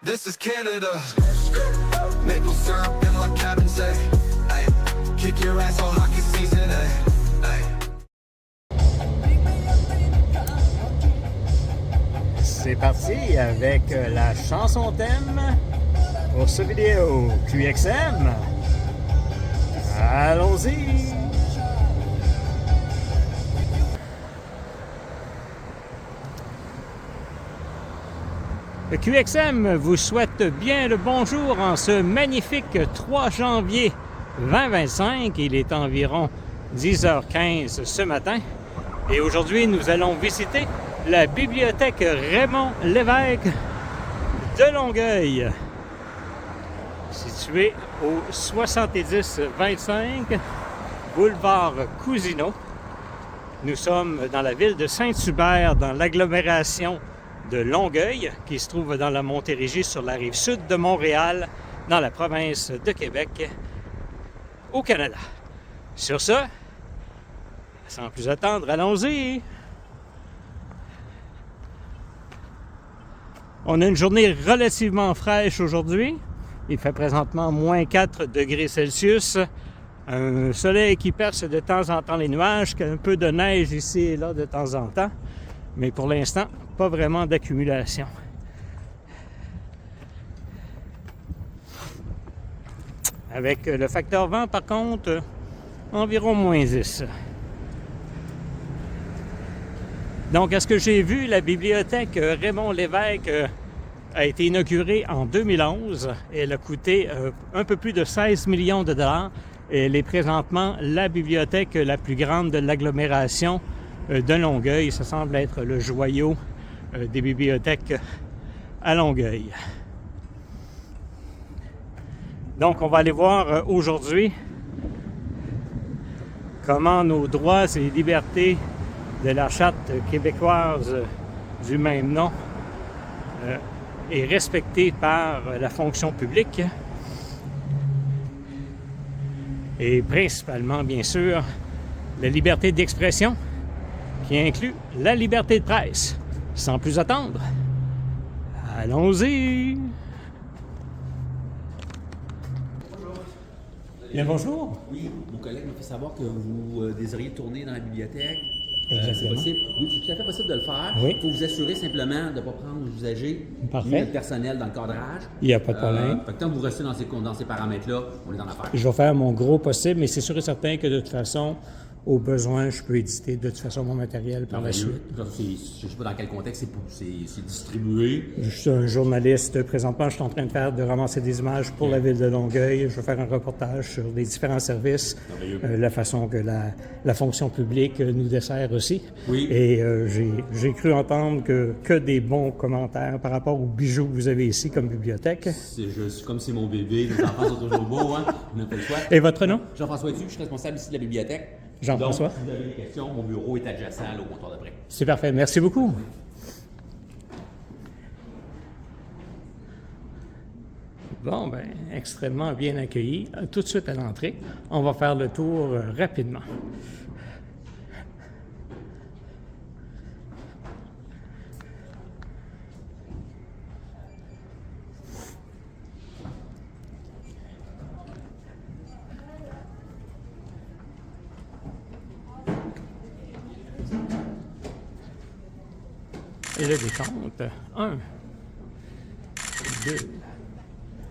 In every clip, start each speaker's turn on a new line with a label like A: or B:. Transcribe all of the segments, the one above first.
A: This is Canada. Maple syrup in my cabin, say, ay, kick your ass all hockey season, ay.
B: C'est parti avec la chanson thème pour ce vidéo QXM. Allons-y! Le QXM vous souhaite bien le bonjour en ce magnifique 3 janvier 2025. Il est environ 10h15 ce matin. Et aujourd'hui, nous allons visiter la bibliothèque Raymond Lévesque de Longueuil, située au 7025 boulevard Cousineau. Nous sommes dans la ville de Saint-Hubert, dans l'agglomération de Longueuil, qui se trouve dans la Montérégie sur la rive sud de Montréal, dans la province de Québec, au Canada. Sur ce, sans plus attendre, allons-y! On a une journée relativement fraîche aujourd'hui. Il fait présentement moins 4 degrés Celsius. Un soleil qui perce de temps en temps les nuages, un peu de neige ici et là de temps en temps. Mais pour l'instant, pas vraiment d'accumulation. Avec le facteur vent, par contre, environ moins 10. Donc, à ce que j'ai vu, la bibliothèque Raymond Lévesque a été inaugurée en 2011. Elle a coûté un peu plus de 16 millions de dollars. Elle est présentement la bibliothèque la plus grande de l'agglomération de Longueuil. Ça semble être le joyau des bibliothèques à Longueuil. Donc, on va aller voir aujourd'hui comment nos droits et libertés de la Charte québécoise du même nom est respectée par la fonction publique et principalement, bien sûr, la liberté d'expression qui inclut la liberté de presse. Sans plus attendre, allons-y! Bien, bonjour!
C: Oui, mon collègue m'a fait savoir que vous désiriez tourner dans la bibliothèque.
B: Exactement.
C: C'est possible? Oui, c'est tout à fait possible de le faire.
B: Oui.
C: Il faut vous assurer simplement de ne pas prendre aux usagers
B: Parfait.
C: ni le personnel dans le cadrage.
B: Il n'y a pas de problème.
C: Fait que tant que vous restez dans ces paramètres-là, on est dans l'affaire.
B: Je vais faire mon gros possible, mais c'est sûr et certain que de toute façon, au besoin, je peux éditer de toute façon mon matériel par la suite.
C: Je ne sais pas dans quel contexte c'est distribué.
B: Je suis un journaliste. Présentement, je suis en train de ramasser des images pour la ville de Longueuil. Je vais faire un reportage sur les différents services, la façon que la fonction publique nous dessert aussi.
C: Oui.
B: Et j'ai cru entendre que des bons commentaires par rapport aux bijoux que vous avez ici comme bibliothèque.
C: Comme c'est mon bébé, les enfants sont toujours beaux, hein? On n'a pas le choix.
B: Et votre nom?
C: Jean-François Duc, je suis responsable ici de la bibliothèque.
B: Jean-François.
C: Donc, si vous avez des questions, mon bureau est adjacent là, au comptoir d'après.
B: C'est parfait. Merci beaucoup. Bon, ben, extrêmement bien accueilli. Tout de suite à l'entrée, on va faire le tour rapidement. Et le décompte. 1, 2,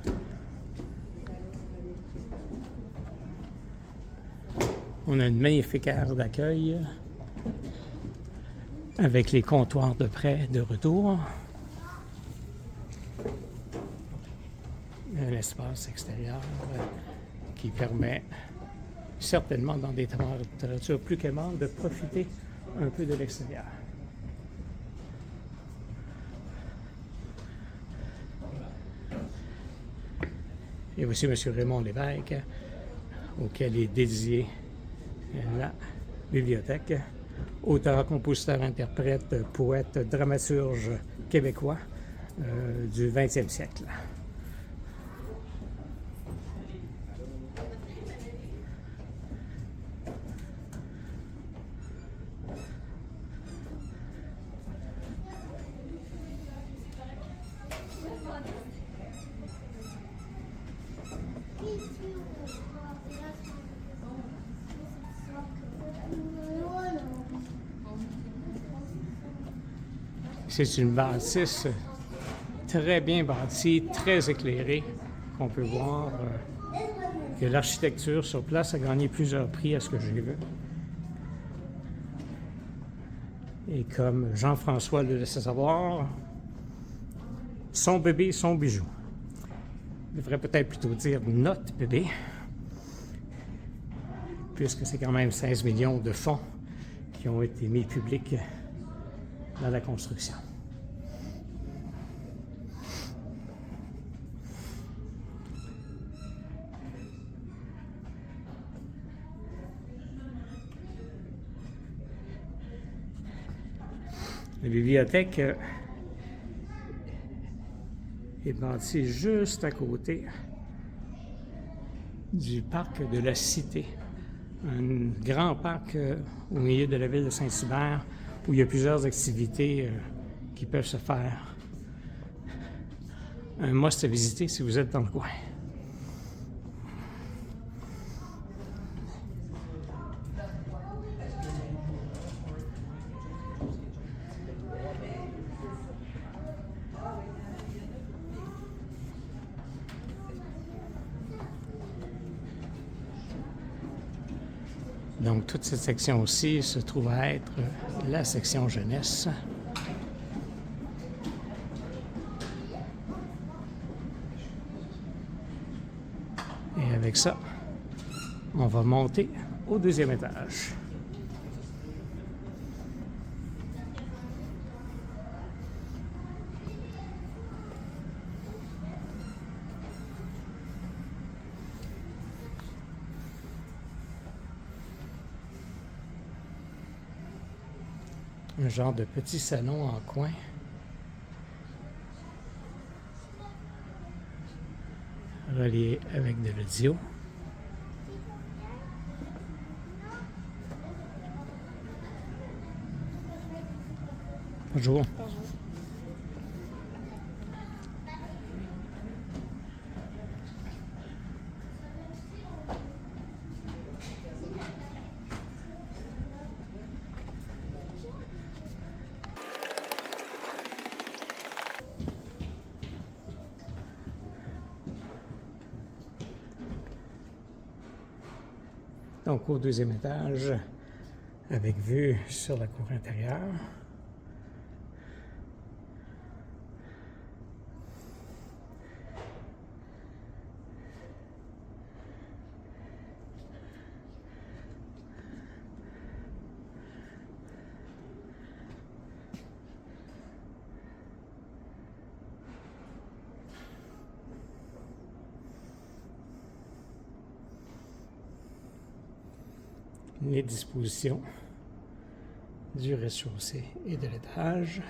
B: 3. On a une magnifique aire d'accueil avec les comptoirs de prêt de retour. Un espace extérieur qui permet certainement dans des températures plus clémentes de profiter un peu de l'extérieur. Et voici M. Raymond Lévesque, auquel est dédiée la bibliothèque. Auteur, compositeur, interprète, poète, dramaturge québécois du 20e siècle. C'est une bâtisse très bien bâtie, très éclairée, qu'on peut voir que l'architecture sur place a gagné plusieurs prix à ce que j'ai vu. Et comme Jean-François le laissait savoir, son bébé, son bijou. Je devrais peut-être plutôt dire notre bébé, puisque c'est quand même 16 millions de fonds qui ont été mis publics dans la construction. La bibliothèque est bâtie juste à côté du parc de la Cité, un grand parc au milieu de la ville de Saint-Hubert où il y a plusieurs activités qui peuvent se faire. Un must à visiter si vous êtes dans le coin. Donc, toute cette section-ci se trouve à être la section jeunesse. Et avec ça, on va monter au deuxième étage. Un genre de petit salon en coin. Relié avec de l'audio. Bonjour. Donc au deuxième étage, avec vue sur la cour intérieure. Les dispositions du rez-de-chaussée et de l'étage.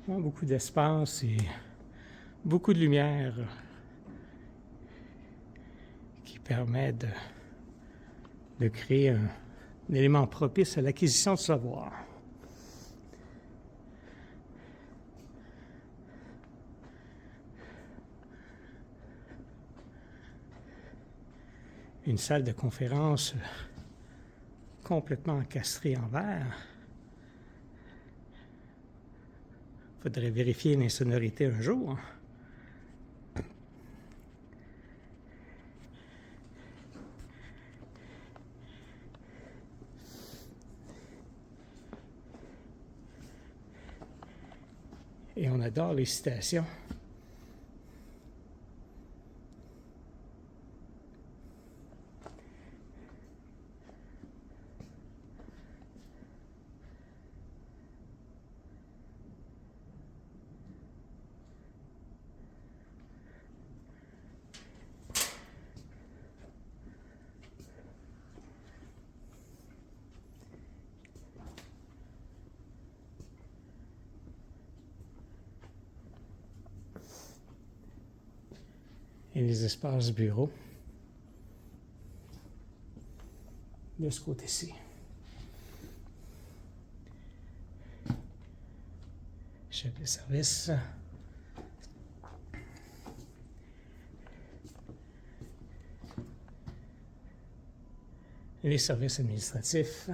B: Beaucoup d'espace et beaucoup de lumière qui permet de créer un élément propice à l'acquisition de savoir. Une salle de conférence complètement encastrée en verre. Faudrait vérifier les sonorités un jour. Et on adore les citations. et les espaces bureaux de ce côté-ci. Chef de service. Les services administratifs.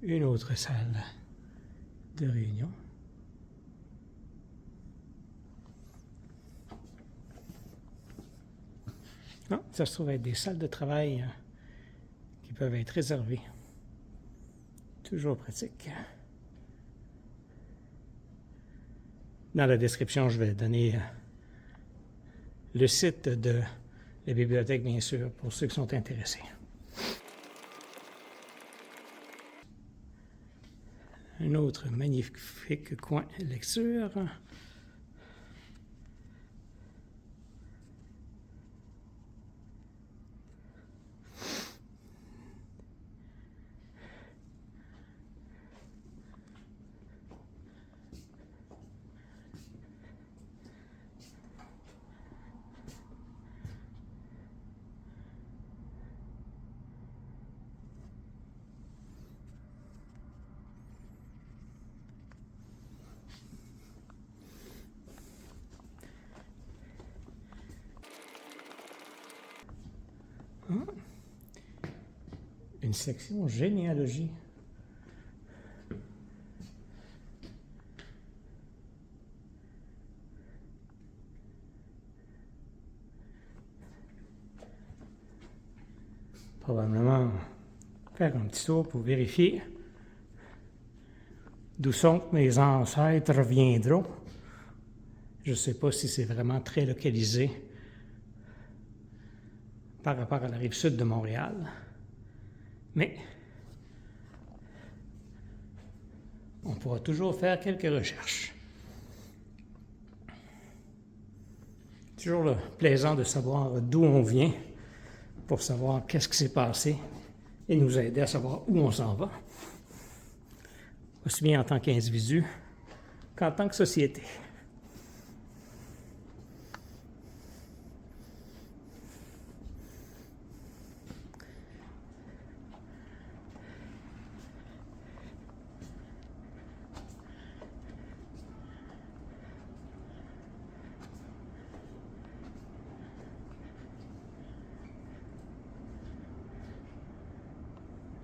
B: Une autre salle de réunion. Non, ça se trouve être des salles de travail qui peuvent être réservées. Toujours pratique. Dans la description, je vais donner le site de la bibliothèque, bien sûr, pour ceux qui sont intéressés. Un autre magnifique coin lecture. Une section généalogie. Probablement faire un petit tour pour vérifier d'où sont que mes ancêtres viendront. Je ne sais pas si c'est vraiment très localisé par rapport à la rive sud de Montréal. Mais on pourra toujours faire quelques recherches. Toujours plaisant de savoir d'où on vient pour savoir qu'est-ce qui s'est passé et nous aider à savoir où on s'en va, aussi bien en tant qu'individu qu'en tant que société.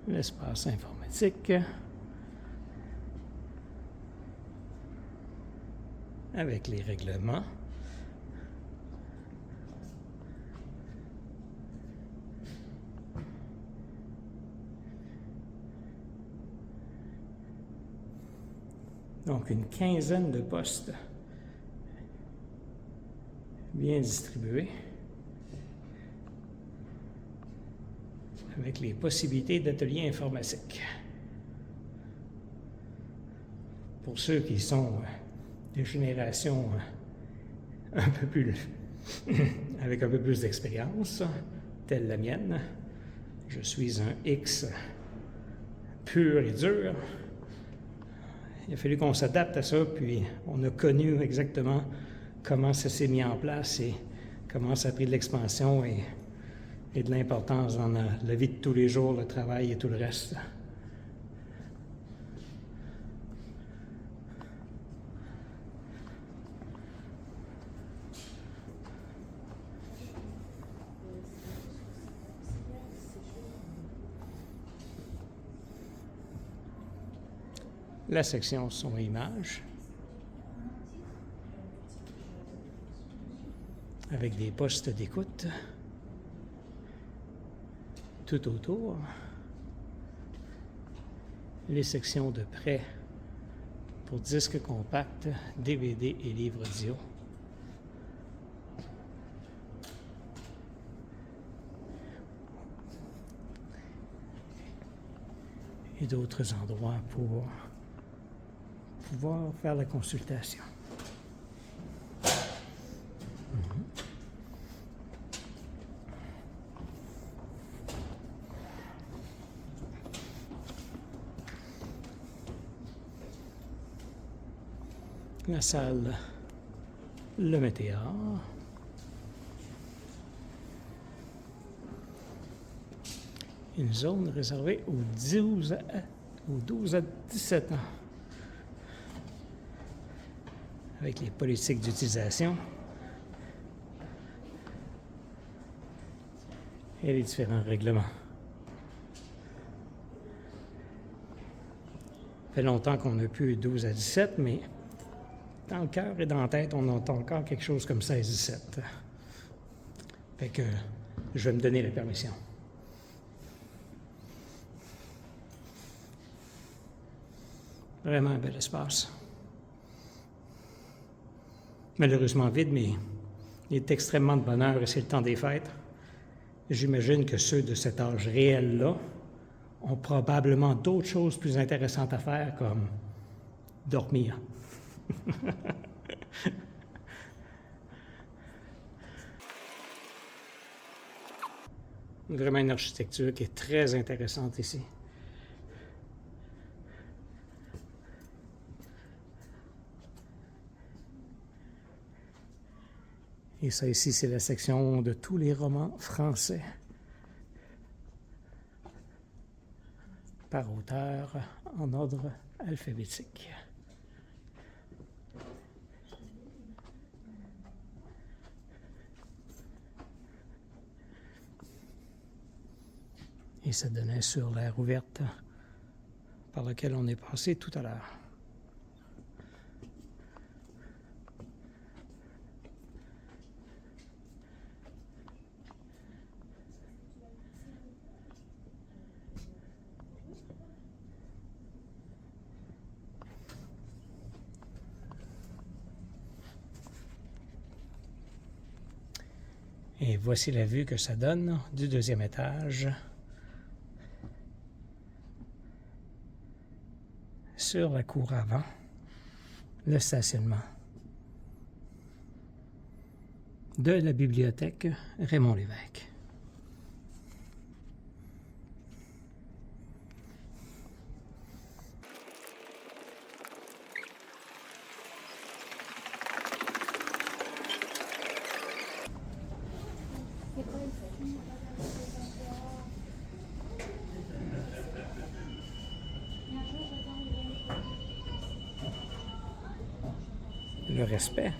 B: L'espace informatique avec les règlements. Donc une quinzaine de postes bien distribués, avec les possibilités d'ateliers informatiques. Pour ceux qui sont des générations un peu plus avec un peu plus d'expérience, telle la mienne, je suis un X pur et dur. Il a fallu qu'on s'adapte à ça, puis on a connu exactement comment ça s'est mis en place et comment ça a pris de l'expansion et de l'importance dans la vie de tous les jours, le travail et tout le reste. La section son et images, avec des postes d'écoute tout autour, les sections de prêt pour disques compacts, DVD et livres audio. Et d'autres endroits pour pouvoir faire la consultation. La salle Le Météor. Une zone réservée aux 12 à 17 ans. Avec les politiques d'utilisation et les différents règlements. Ça fait longtemps qu'on n'a plus 12 à 17, mais dans le cœur et dans la tête, on entend encore quelque chose comme 16-17. Fait que je vais me donner la permission. Vraiment un bel espace. Malheureusement vide, mais il est extrêmement de bonheur et c'est le temps des fêtes. J'imagine que ceux de cet âge réel-là ont probablement d'autres choses plus intéressantes à faire, comme dormir. Vraiment une architecture qui est très intéressante ici. Et ça ici, c'est la section de tous les romans français. Par auteur, en ordre alphabétique. Et ça donnait sur l'aire ouverte par laquelle on est passé tout à l'heure. Et voici la vue que ça donne du deuxième étage sur la cour avant, le stationnement de la bibliothèque Raymond Lévesque. Le respect.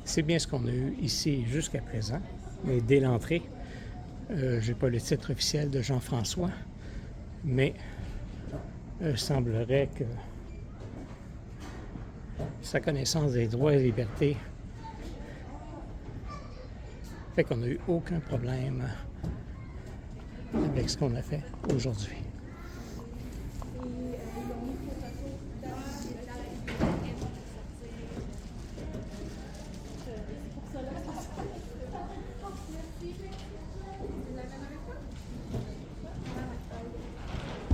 B: C'est bien ce qu'on a eu ici jusqu'à présent, mais dès l'entrée, j'ai pas le titre officiel de Jean-François, mais il semblerait que sa connaissance des droits et libertés fait qu'on n'a eu aucun problème avec ce qu'on a fait aujourd'hui.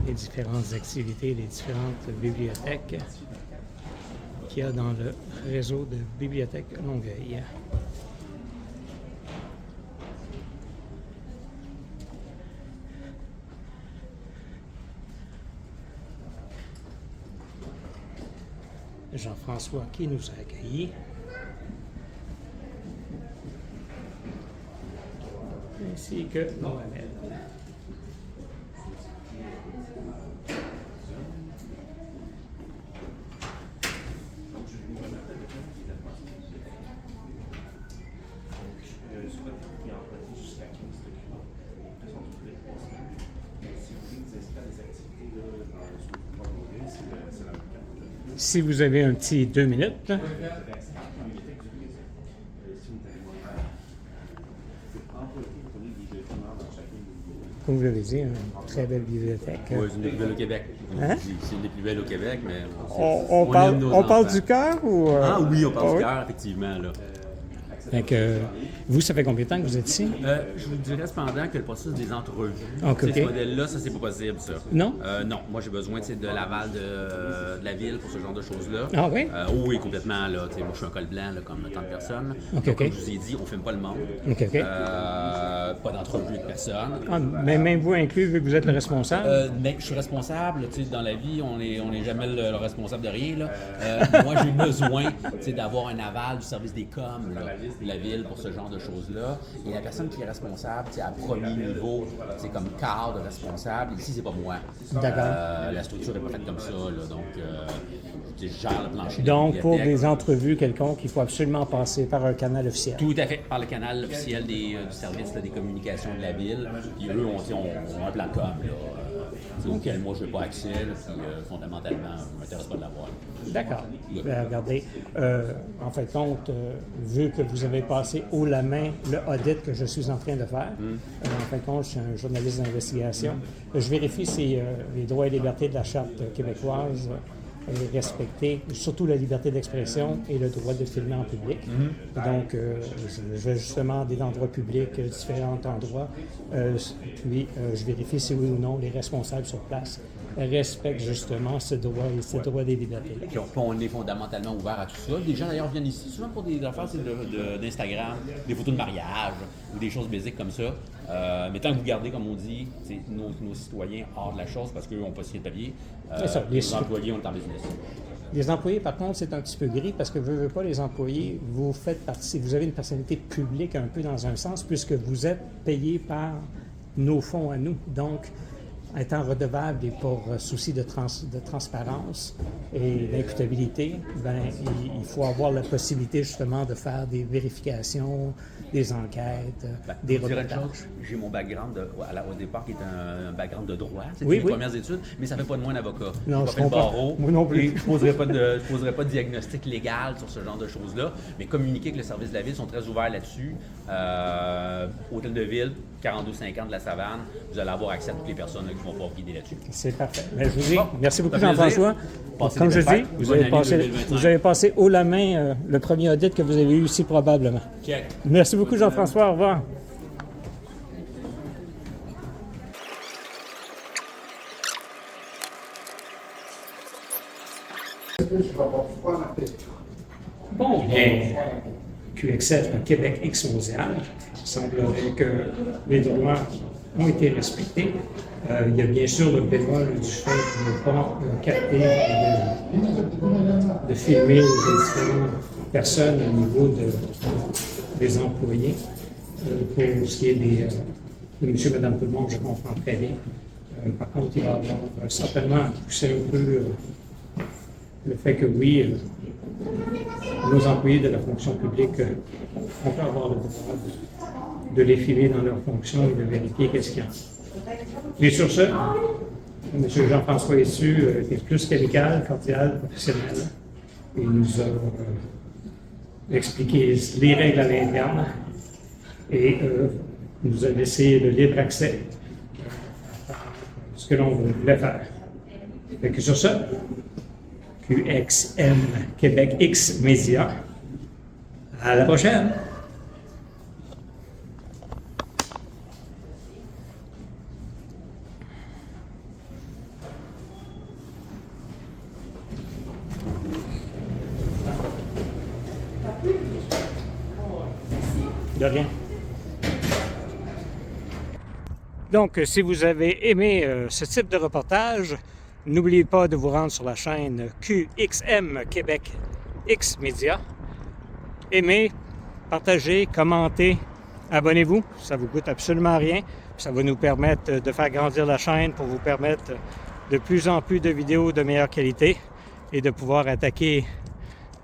B: Les différentes activités, les différentes bibliothèques qu'il y a dans le réseau de bibliothèques Longueuil. Jean-François qui nous a accueillis. Ainsi que Mohamed. Si vous avez un petit 2 minutes. Comme vous l'avez dit, une très belle bibliothèque.
C: Oui, c'est une des plus belles au Québec.
B: Hein?
C: C'est une des plus belles au Québec, mais
B: On parle du cœur ou...
C: Ah oui, on parle
B: oui?
C: du cœur, effectivement. Là.
B: Fait que, vous, ça fait combien de temps que vous êtes ici?
C: Je vous dirais cependant que le processus des entrevues,
B: Ok, ok.
C: ce modèle-là, ça, c'est pas possible, ça.
B: Non?
C: Non, moi, j'ai besoin de l'aval de la ville pour ce genre de choses-là.
B: Ah oui?
C: Oui, complètement. Là, moi, je suis un col blanc, là, comme tant de personnes.
B: Ok,
C: Donc,
B: ok.
C: comme je vous ai dit, on ne filme pas le monde.
B: OK, OK.
C: Pas d'entrevue de personne.
B: Ah, mais même vous inclus, vu que vous êtes le responsable?
C: Mais je suis responsable, tu sais, dans la vie, on est jamais le responsable de rien. Là. Moi, j'ai besoin d'avoir un aval du service des coms là, de la ville pour ce genre de choses-là. Et la personne qui est responsable, à premier niveau, c'est comme cadre responsable. Ici, c'est pas moi.
B: D'accord.
C: La structure n'est pas faite comme ça, là, donc je gère le plancher.
B: Donc, pour des entrevues quelconques, il faut absolument passer par un canal officiel.
C: Tout à fait, par le canal officiel du service là, des communications de la ville. Puis eux, on a un plan de com. Auquel moi, je n'ai pas accès, là, puis fondamentalement, ça ne m'intéresse pas de l'avoir.
B: D'accord. Ben, regardez, en fait compte, vu que vous avez passé haut la main le audit que je suis en train de faire, en fait compte, je suis un journaliste d'investigation, je vérifie si les droits et libertés de la Charte québécoise est respecté, surtout la liberté d'expression et le droit de filmer en public. Donc, je vais justement des endroits publics, différents endroits, puis je vérifie si oui ou non les responsables sur place respectent justement ce droit et ce droit des libertés-là.
C: Puis on est fondamentalement ouvert à tout ça. Des gens d'ailleurs viennent ici souvent pour des affaires d'Instagram, des photos de mariage ou des choses basiques comme ça. Mais tant que vous gardez, comme on dit, nos citoyens hors de la chose parce qu'eux n'ont pas signé de papier, les employés ont en business.
B: Les employés, par contre, c'est un petit peu gris parce que veux pas les employés, vous faites partie, vous avez une personnalité publique un peu dans un sens puisque vous êtes payé par nos fonds à nous. Donc, étant redevable et pour souci de transparence et d'imputabilité, ben, il faut avoir la possibilité justement de faire des vérifications, des enquêtes, des reportages.
C: J'ai mon background au départ qui est un background de droit, c'est
B: Oui,
C: mes
B: oui.
C: premières études, mais ça ne fait pas de moi un avocat.
B: Non,
C: je
B: je
C: fais le
B: comprends.
C: barreau.
B: Moi non plus.
C: Et je ne poserai pas de diagnostic légal sur ce genre de choses-là, mais communiquer avec le service de la ville sont très ouverts là-dessus. Hôtel de ville, 42-50 de la Savane, vous allez avoir accès à toutes les personnes qui vont pouvoir guider là-dessus.
B: C'est parfait. Mais je vous dis,
C: Bon,
B: merci beaucoup
C: ça fait
B: Jean-François.
C: Passez
B: Comme
C: des
B: je
C: belles
B: dis,
C: fêtes.
B: vous
C: Bonne
B: avez,
C: année 2025.
B: vous avez passé haut la main le premier audit que vous avez eu ici probablement.
C: Check.
B: Merci beaucoup Jean-François, au revoir. Bon, bien, QXF Québec X mondial, il semblerait que les droits ont été respectés. Il y a bien sûr le bémol du fait de ne pas capter de filmer les différentes personnes au niveau des employés. Pour ce qui est de monsieur, madame, tout le monde, je comprends très bien. Par contre, il va y avoir certainement poussé un peu le fait que oui, nos employés de la fonction publique, on peut avoir le droit de les filer dans leurs fonctions et de vérifier qu'est-ce qu'il y a. Mais sur ce, M. Jean-François Essu est plus qu'amical, cordial, professionnel. Il nous a expliqué les règles à l'interne et nous a laissé le libre accès à ce que l'on voulait faire. Fait que sur ce, QXM Québec X Média. À la prochaine! De rien. Donc, si vous avez aimé ce type de reportage, n'oubliez pas de vous rendre sur la chaîne QXM Québec X Média. Aimez, partagez, commentez, abonnez-vous, ça ne vous coûte absolument rien. Ça va nous permettre de faire grandir la chaîne pour vous permettre de plus en plus de vidéos de meilleure qualité et de pouvoir attaquer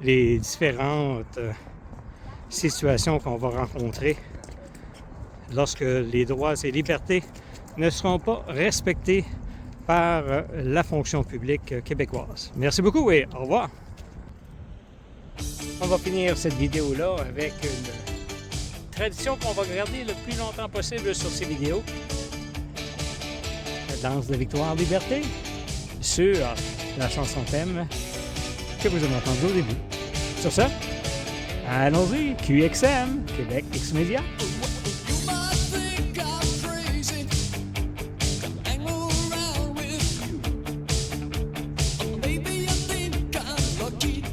B: les différentes situations qu'on va rencontrer lorsque les droits et libertés ne seront pas respectés par la fonction publique québécoise. Merci beaucoup et au revoir. On va finir cette vidéo-là avec une tradition qu'on va garder le plus longtemps possible sur ces vidéos. La danse de victoire-liberté sur la chanson thème que vous avez entendue au début. Sur ça, Allons-y, QXM, Québec X-Média.
D: You might think I'm crazy, hang around with you. Maybe you think I'm lucky,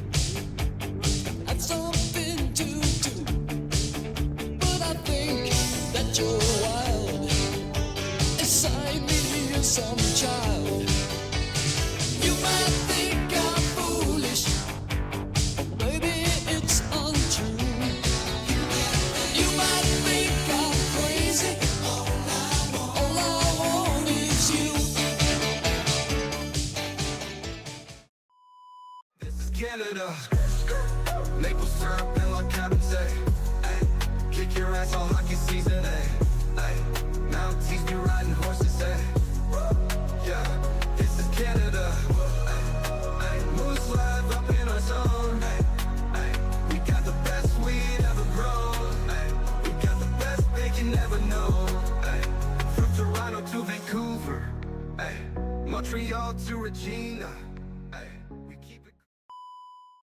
D: have something to do. But I think that you're wild, inside me you're some child. You might think I'm foolish, maybe it's untrue. You might think I'm crazy. All I want is you.
A: This is Canada. Maple syrup and like cabin say. Ay, kick your ass all hockey season, ay. Mounties be riding horses, ay. Yeah, this is Canada. Ay, moose live up in our zone. Ay, we got the best weed ever grown. Ay, we got the best bacon ever known. Ay, from Toronto to Vancouver. Ay, Montreal to Regina.